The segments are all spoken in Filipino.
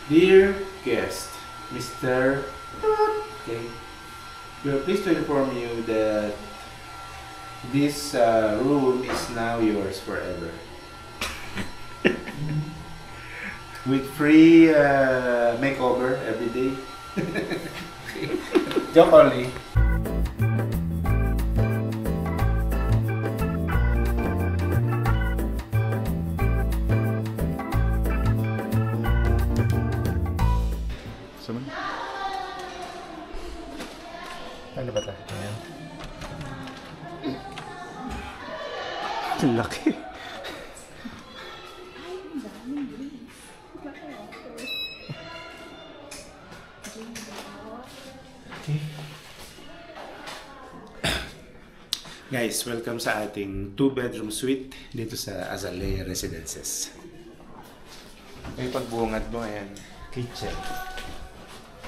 Dear guest, Mr. Okay, we are pleased to inform you that this room is now yours forever. With free makeover every day. Joke only. Ano ba ito? Ayan. Ang laki. Okay. Guys, welcome sa ating 2-bedroom suite dito sa Azalea Residences. May pagbungad mo, ayan. Kitchen.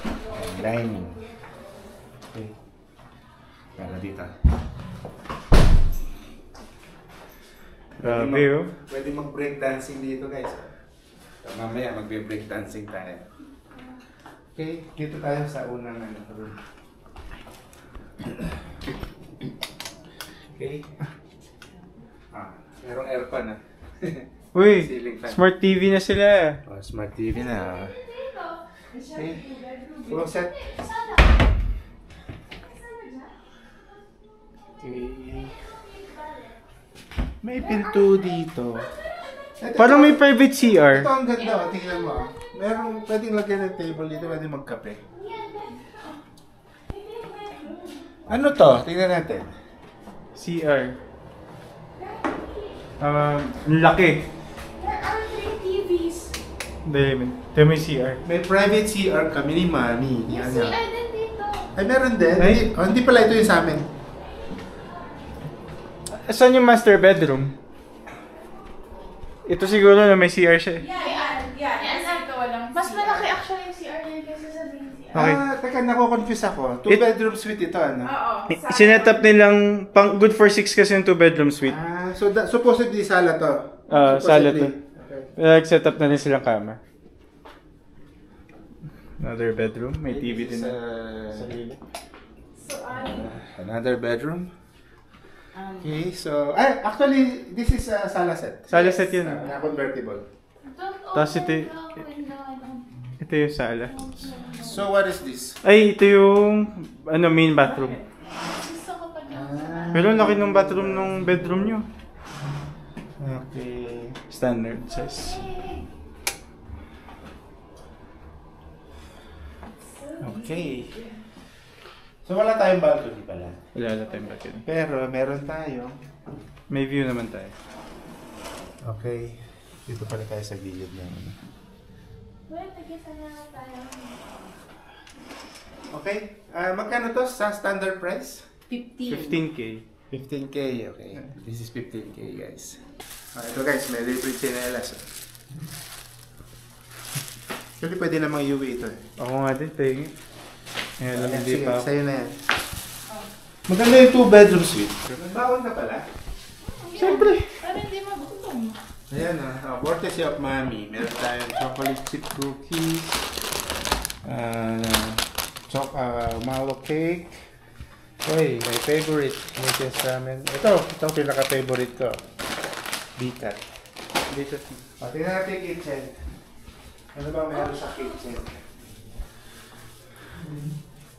Ayan, dining. Okay. Para dito. Pwede mag-break dancing dito, guys. So, mamaya mag-break dancing tayo. Okay, dito tayo sa unang room. Okay. Merong aircon ah. Uy, smart TV na sila. Oh, smart TV na. Okay. Full set. Okay. May pinto dito. Parang may private CR. Ito ang ganda, tingnan mo. Merong pwedeng lagyan ng table dito, pwedeng magkape. Ano to? Tingnan natin. CR. Laki. There are 3 TVs. Dahil may CR. May private CR kami ni Mami. Yes, CR din dito. Ay, meron din. Ay? Hindi pala ito yung sa amin. Saan yung master bedroom? Ito siguro na may CR siya. Yes, ito walang. Mas malaki actually yung CR niya kaysa sa main CR. Okay. Teka, nako-confuse ako. 2-bedroom suite ito, ano? Oo. Sinet up nilang good for 6 kasi yung 2-bedroom suite. So supposedly sala to? Sala to. Okay. Nag-set up na rin silang kama. Another bedroom. May TV din na. Another bedroom. Okay, so actually this is a sala set. Sala set yun. Convertible. Tapos ito yung sala. So what is this? Ay, ito yung main bathroom. Gusto ko pa Pero laki ng bathroom ng bedroom nyo. Okay. Standard size. Okay. So wala tayong balcony pala. Wala na tayong balcony. Pero meron tayo. May view naman tayo. Okay. Dito pala tayo sa gilid ng Wait, nag-isa na tayo. Okay. Magkano to sa standard price? 15. 15K. 15K. Okay. This is 15K, guys. Ito guys, may libre chinelas. Actually, pwede namang UV ito. Ako nga din, tayo. Ngayon lang hindi Sige, pa ako. sa'yo na yan. Maganda yung 2-bedroom suite. Bawal na pala. Siyempre. Pero hindi magutom. Ayan courtesy of Mami. Meron tayong chocolate chip cookies. Malo cake. Uy, my favorite. Ito ramen. Ito ang pinaka-favorite ko. Bicat. Dito. Tingnan natin yung kitchen. Ano ba meron sa kitchen?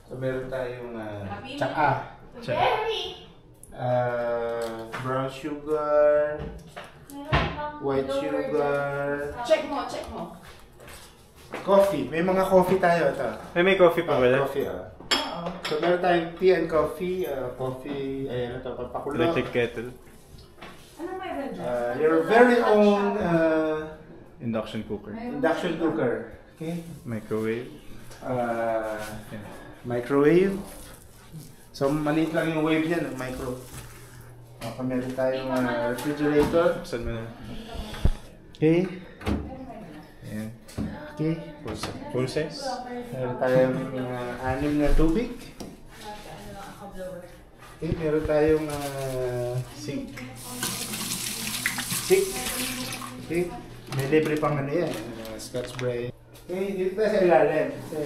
So meron tayong tsaka. Berry! Brown sugar, Meron bang white lower sugar, Check mo. coffee. May mga coffee tayo ito. May coffee pa wala? Coffee Oo. So meron tayong tea and coffee. Coffee, ayan ito, papakulo. Electric kettle. Ano meron dyan? Your very own Induction cooker. induction cooker. Okay. Microwave. Microwave. So maliit lang yung wave niya, micro. Meron tayong refrigerator. Saan mo na? Okay. Ayan. Okay. Full size? Meron tayong 6 na tubig. Okay, meron tayong sink. Sink. Okay. May libre pang ano yan. Scotch Brite. Okay, dito tayo sa ilalim. Kasi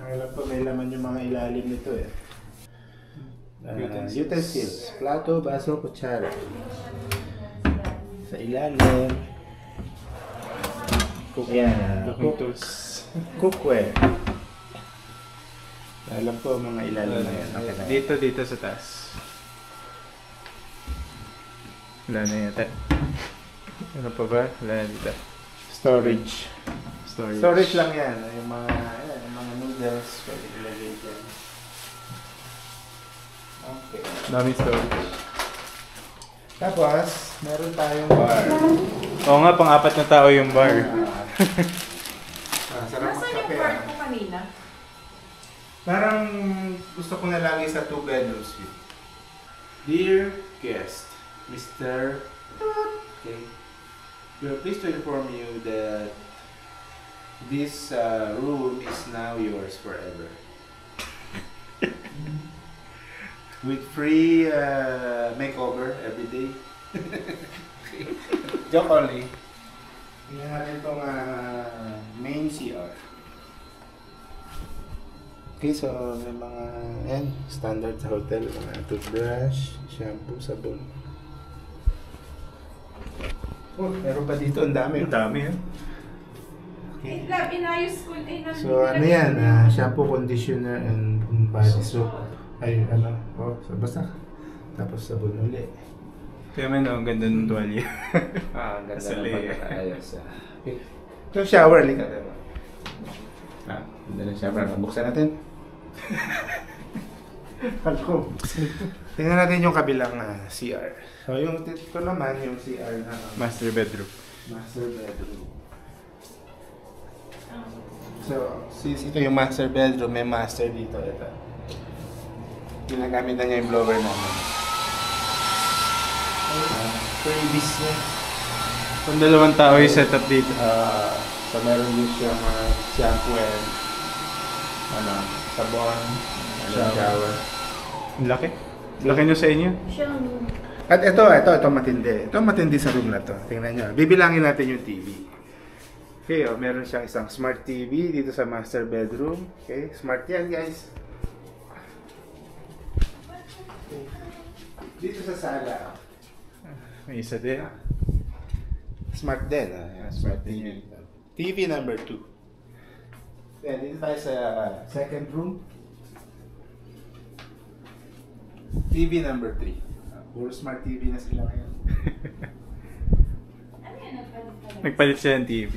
alam ko may laman yung mga ilalim nito eh. Utensils. Plato, baso, kutsara. Sa ilalim. Cooking tools. Cookware. Alam ko mga ilalim na yan. Okay na yan. Dito sa taas. Wala na yata. Ano pa ba? Wala na dito. Storage. Storage. Storage lang yan. Yung mga noodles. Pwede ilagay dyan. Okay. Daming storage. Tapos, meron tayong bar. Oo nga, pang-apat na tao yung bar. Sarap Nasaan yung magkape. part ko kanina? Parang gusto ko na lagi sa 2 bedroom suite. Dear guest, Mr. Okay. We are pleased to inform you that this room is now yours forever. With free makeover every day. Joke only. Tingnan natin itong main CR. Okay, so may mga standard sa hotel, mga toothbrush, shampoo, sabon. Oh, meron pa dito, ang dami. Ang dami yun. Okay. Lab, inayos ko. So ano yan, shampoo, conditioner, and body soap. Ay, so basta. Tapos sabon ulit. Kaya man, ang ganda ng tuwalya. Ang ganda Sa ng layer. pagkakaayos. Okay. Ito shower, lika. Ganda ng shower. Buksan natin. Kalko. Tingnan natin yung kabilang CR. So yung ito naman yung CR na Master bedroom. master bedroom. So since ito yung master bedroom, may master dito. Ito. Ginagamit na niya yung blower namin. Freebies niya. Kung dalawang tao yung setup dito. So meron din siyang shampoo and sabon, shower. Ang laki. Laki nyo sa inyo. At ito matindi. Ito matindi sa room na to. Tingnan nyo. Bibilangin natin yung TV. Okay, meron siyang isang smart TV dito sa master bedroom. Okay, smart yan guys. Okay. Dito sa sala. May isa din. Smart din. Smart TV. TV number 2. Then, dito tayo sa second room. TV number 3. Puro smart TV na sila ngayon. Nagpalit siya ng TV.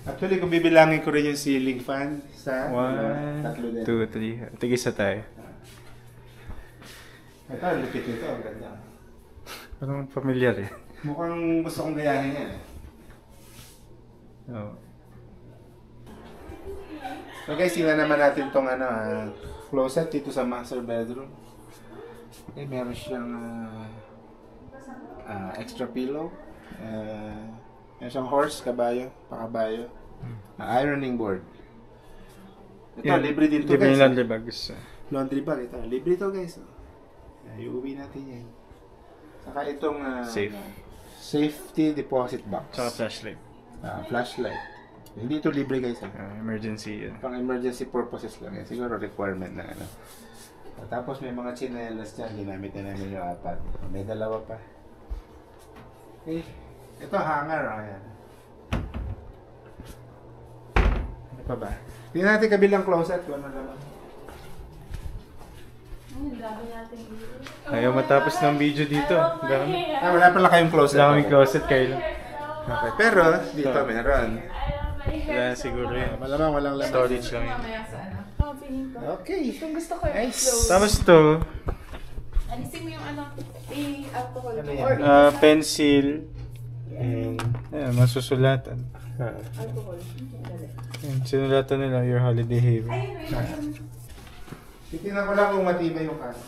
Actually, kung bibilangin ko rin yung ceiling fan sa 1, tatlo din. 2, 3. Tigisa tayo. Ito, ang lupit nito. Ang ganda. Parang familiar eh. Mukhang gusto kong gayahin yan. Oo. So guys, tingnan naman natin itong closet dito sa master bedroom. Okay, meron siyang extra pillow. Meron siyang horse, kabayo, pakabayo. Ironing board. Ito, Yan, libre din to libre guys. yung laundry bags. Laundry bag, ito. Libre to guys. Iuwi natin yan. Saka itong Safe. safety deposit box. Tsaka flashlight. Flashlight. Hindi ito libre guys. Emergency yan. Pang emergency purposes lang yan. Siguro requirement na Tapos may mga chinelas dyan. Ginamit na namin yung 4. May 2 pa. Okay. Ito hanger. Ayan. Ano pa ba? Tingnan natin kabilang closet. Kung ano naman. Ayaw matapos ng video dito. Dami. Wala pala kayong closet. Daming closet kayo. Okay. Pero dito meron. Wala siguro yan. Malamang walang laman. Storage lang yun. Mamaya sa feeling ko. Okay. Kung gusto ko yung Nice. clothes. Tapos to, Alisin mo yung i-alcohol. Ano yan? Or pencil. And, Ayan, masusulatan. alcohol. Ayan, sinulatan nila your holiday haven. Ayun, titignan ko lang kung matibay yung kaso.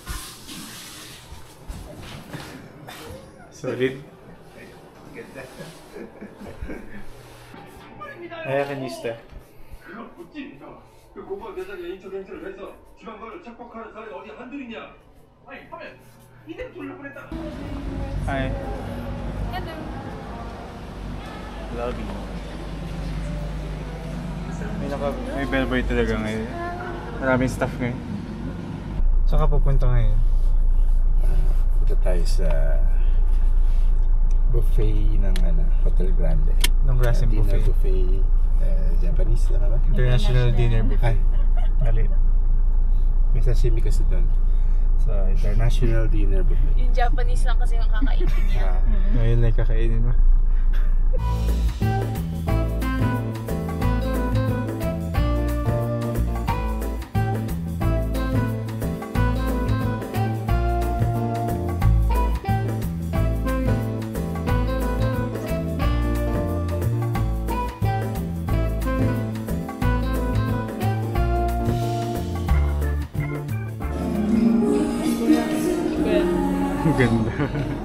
Solid. Ayan, kanista. 그 고박 여자가 인척 행세를 해서 지방관을 착복하는 사례가 어디 한둘이냐? 아니 하면 이대로 돌려 보냈다. Hi. Lobby. May bellboy talaga ngayon. Maraming staff ngayon. Saan ka pupunta ngayon? Punta tayo sa buffet ng Hotel Grande. Nung Grassy Dinner Buffet. buffet. Japanese na ba? International Dinner Buffet. Mali. May sashimi kasi doon. So, International Dinner Buffet. Yung Japanese lang kasi yung kakainin niya. Ngayon na kakainin mo. Ganda.